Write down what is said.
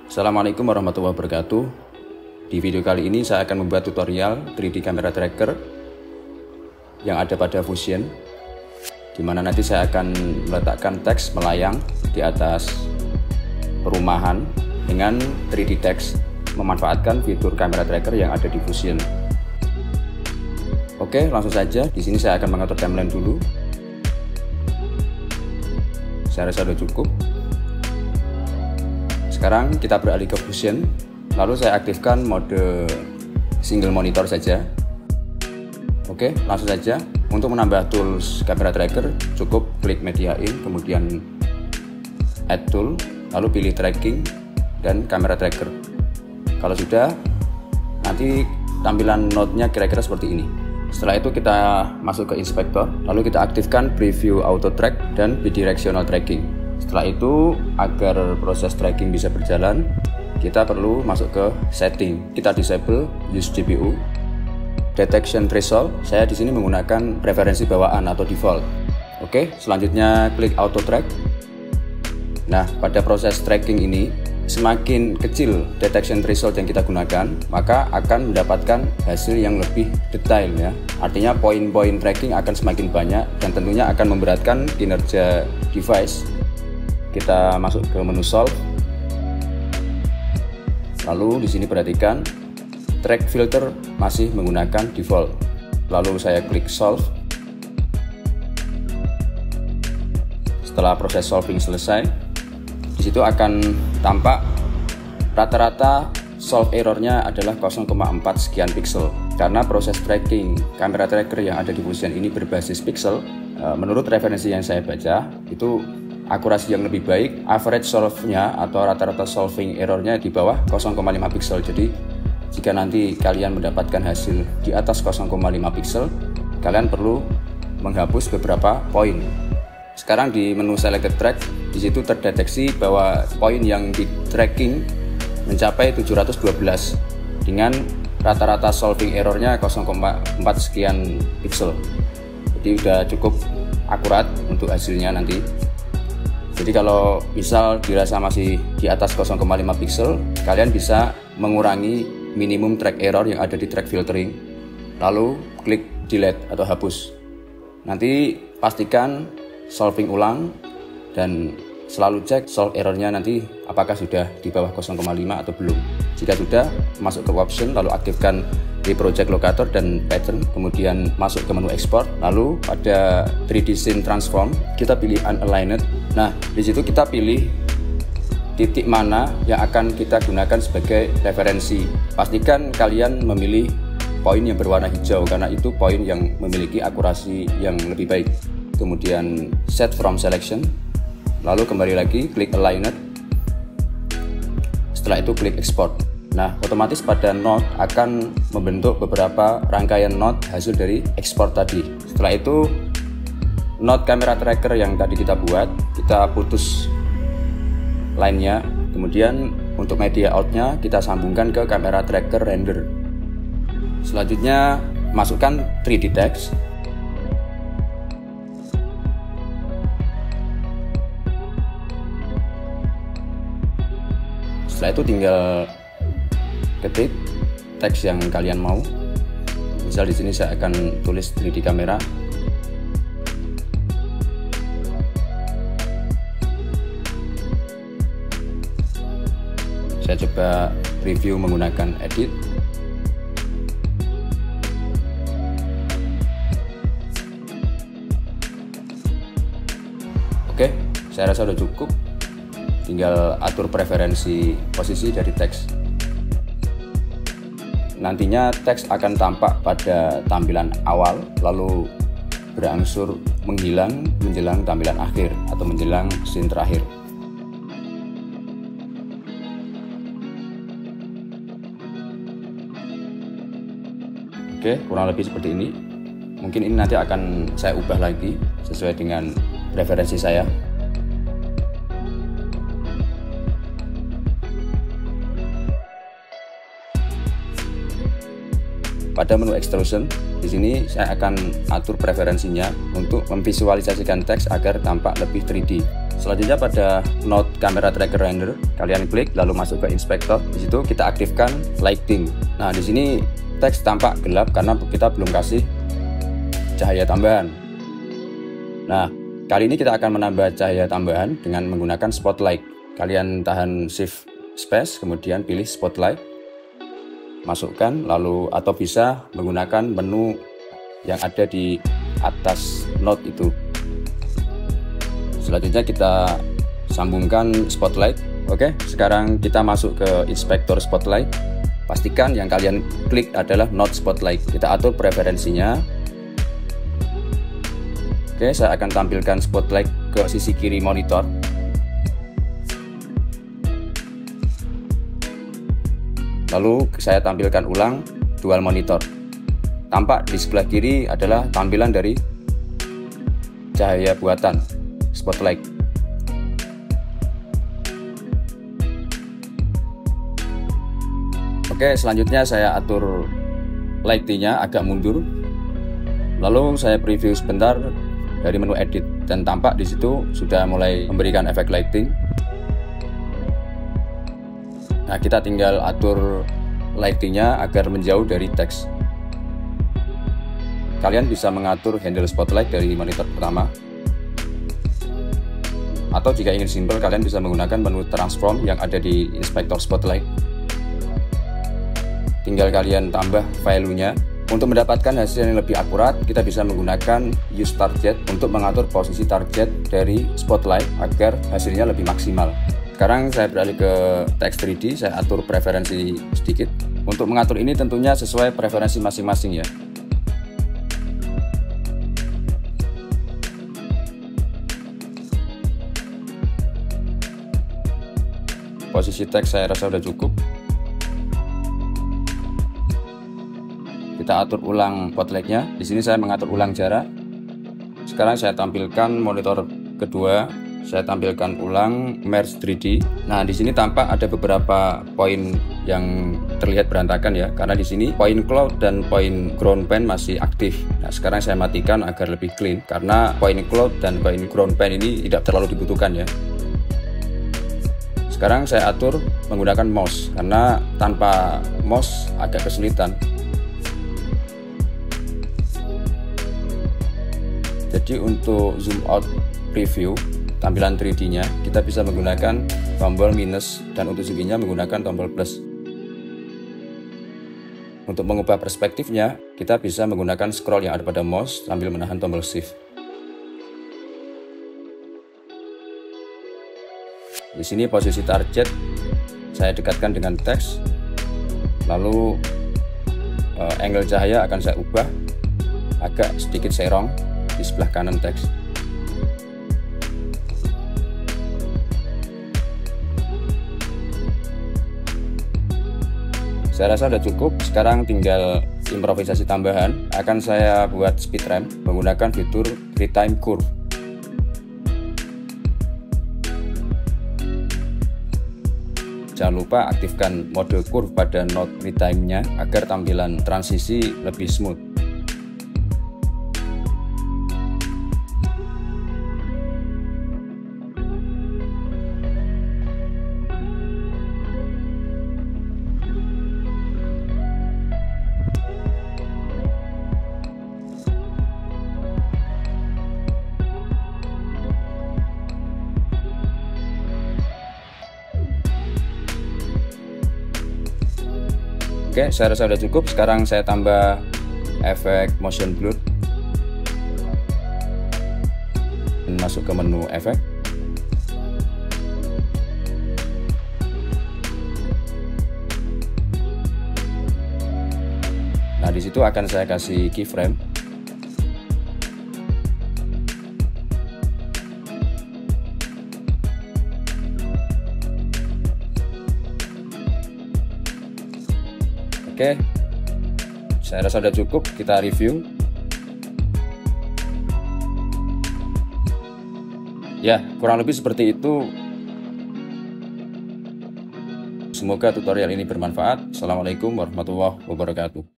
Assalamualaikum warahmatullahi wabarakatuh. Di video kali ini saya akan membuat tutorial 3D camera tracker yang ada pada Fusion, di mana nanti saya akan meletakkan teks melayang di atas perumahan dengan 3D text memanfaatkan fitur kamera tracker yang ada di Fusion. Oke, langsung saja. Di sini saya akan mengatur timeline dulu. Saya rasa sudah cukup. Sekarang kita beralih ke Fusion, lalu saya aktifkan mode single monitor saja. Oke, langsung saja. Untuk menambah tools camera tracker, cukup klik media in, kemudian add tool, lalu pilih tracking dan camera tracker. Kalau sudah, nanti tampilan node-nya kira-kira seperti ini. Setelah itu kita masuk ke inspektor, lalu kita aktifkan preview auto track dan bidirectional tracking. Setelah itu, agar proses tracking bisa berjalan, kita perlu masuk ke setting. Kita disable use GPU. Detection threshold, saya di sini menggunakan preferensi bawaan atau default. Oke, selanjutnya klik auto track. Nah, pada proses tracking ini, semakin kecil detection threshold yang kita gunakan, maka akan mendapatkan hasil yang lebih detail ya. Artinya poin-poin tracking akan semakin banyak dan tentunya akan memberatkan kinerja device. Kita masuk ke menu solve. Lalu di sini perhatikan track filter masih menggunakan default. Lalu saya klik solve. Setelah proses solving selesai, di situ akan tampak rata-rata solve errornya adalah 0,4 sekian pixel. Karena proses tracking kamera tracker yang ada di Fusion ini berbasis pixel, menurut referensi yang saya baca, itu akurasi yang lebih baik, average solve-nya atau rata-rata solving errornya di bawah 0,5 pixel. Jadi jika nanti kalian mendapatkan hasil di atas 0,5 pixel, kalian perlu menghapus beberapa poin. Sekarang di menu selected track, di situ terdeteksi bahwa poin yang di tracking mencapai 712 dengan rata-rata solving errornya 0,4 sekian pixel. Jadi sudah cukup akurat untuk hasilnya nanti. Jadi kalau misal dirasa masih di atas 0,5 pixel, kalian bisa mengurangi minimum track error yang ada di track filtering, lalu klik delete atau hapus. Nanti pastikan solving ulang dan selalu cek solve errornya nanti apakah sudah di bawah 0,5 atau belum. Jika sudah, masuk ke option, lalu aktifkan project locator dan pattern, kemudian masuk ke menu export, lalu pada 3D scene transform kita pilih unaligned. Nah, di situ kita pilih titik mana yang akan kita gunakan sebagai referensi. Pastikan kalian memilih poin yang berwarna hijau karena itu poin yang memiliki akurasi yang lebih baik. Kemudian set from selection, lalu kembali lagi klik aligned. Setelah itu klik export. Nah, otomatis pada node akan membentuk beberapa rangkaian node hasil dari ekspor tadi. Setelah itu, node kamera tracker yang tadi kita buat, kita putus line-nya. Kemudian untuk media out-nya kita sambungkan ke kamera tracker render. Selanjutnya, masukkan 3D text. Setelah itu tinggal ketik teks yang kalian mau. Misal di sini saya akan tulis 3D kamera. Saya coba review menggunakan edit. Oke, saya rasa sudah cukup. Tinggal atur preferensi posisi dari teks. Nantinya teks akan tampak pada tampilan awal, lalu berangsur menghilang menjelang tampilan akhir atau menjelang scene terakhir. Oke, kurang lebih seperti ini. Mungkin ini nanti akan saya ubah lagi sesuai dengan preferensi saya. Pada menu extrusion, di sini saya akan atur preferensinya untuk memvisualisasikan teks agar tampak lebih 3D. Selanjutnya pada Node Camera Tracker Render, kalian klik lalu masuk ke inspektor. Di situ kita aktifkan lighting. Nah, di sini teks tampak gelap karena kita belum kasih cahaya tambahan. Nah, kali ini kita akan menambah cahaya tambahan dengan menggunakan spotlight. Kalian tahan shift space, kemudian pilih spotlight, masukkan, lalu atau bisa menggunakan menu yang ada di atas node itu. Selanjutnya kita sambungkan spotlight. Oke, sekarang kita masuk ke inspektor spotlight. Pastikan yang kalian klik adalah node spotlight. Kita atur preferensinya. Oke, saya akan tampilkan spotlight ke sisi kiri monitor. Lalu saya tampilkan ulang dual monitor. Tampak di sebelah kiri adalah tampilan dari cahaya buatan spotlight. Oke, selanjutnya saya atur lightingnya agak mundur. Lalu saya preview sebentar dari menu edit dan tampak di situ sudah mulai memberikan efek lighting. Nah, kita tinggal atur lightingnya agar menjauh dari teks. Kalian bisa mengatur handle spotlight dari monitor pertama. Atau jika ingin simpel, kalian bisa menggunakan menu transform yang ada di inspektor spotlight. Tinggal kalian tambah value-nya. Untuk mendapatkan hasil yang lebih akurat, kita bisa menggunakan use target untuk mengatur posisi target dari spotlight agar hasilnya lebih maksimal. Sekarang saya beralih ke text 3D, saya atur preferensi sedikit. Untuk mengatur ini tentunya sesuai preferensi masing-masing ya. Posisi teks saya rasa sudah cukup. Kita atur ulang spotlightnya. Di sini saya mengatur ulang jarak. Sekarang saya tampilkan monitor kedua. Saya tampilkan ulang merge 3D. Nah, di sini tampak ada beberapa poin yang terlihat berantakan ya, karena di sini point cloud dan point ground pen masih aktif. Nah, sekarang saya matikan agar lebih clean, karena point cloud dan point ground pen ini tidak terlalu dibutuhkan ya. Sekarang saya atur menggunakan mouse, karena tanpa mouse agak kesulitan. Jadi untuk zoom out preview tampilan 3D-nya, kita bisa menggunakan tombol minus dan untuk zoom in-nya menggunakan tombol plus. Untuk mengubah perspektifnya, kita bisa menggunakan scroll yang ada pada mouse sambil menahan tombol shift. Di sini posisi target saya dekatkan dengan teks, lalu angle cahaya akan saya ubah agak sedikit serong di sebelah kanan teks. Saya rasa sudah cukup. Sekarang tinggal improvisasi tambahan. Akan saya buat speed ramp menggunakan fitur retime curve. Jangan lupa aktifkan mode curve pada node retime-nya agar tampilan transisi lebih smooth. Oke, saya rasa sudah cukup. Sekarang saya tambah efek motion blur. Masuk ke menu efek. Nah, di situ akan saya kasih keyframe. Oke, saya rasa sudah cukup. Kita review. Ya, kurang lebih seperti itu. Semoga tutorial ini bermanfaat. Assalamualaikum warahmatullahi wabarakatuh.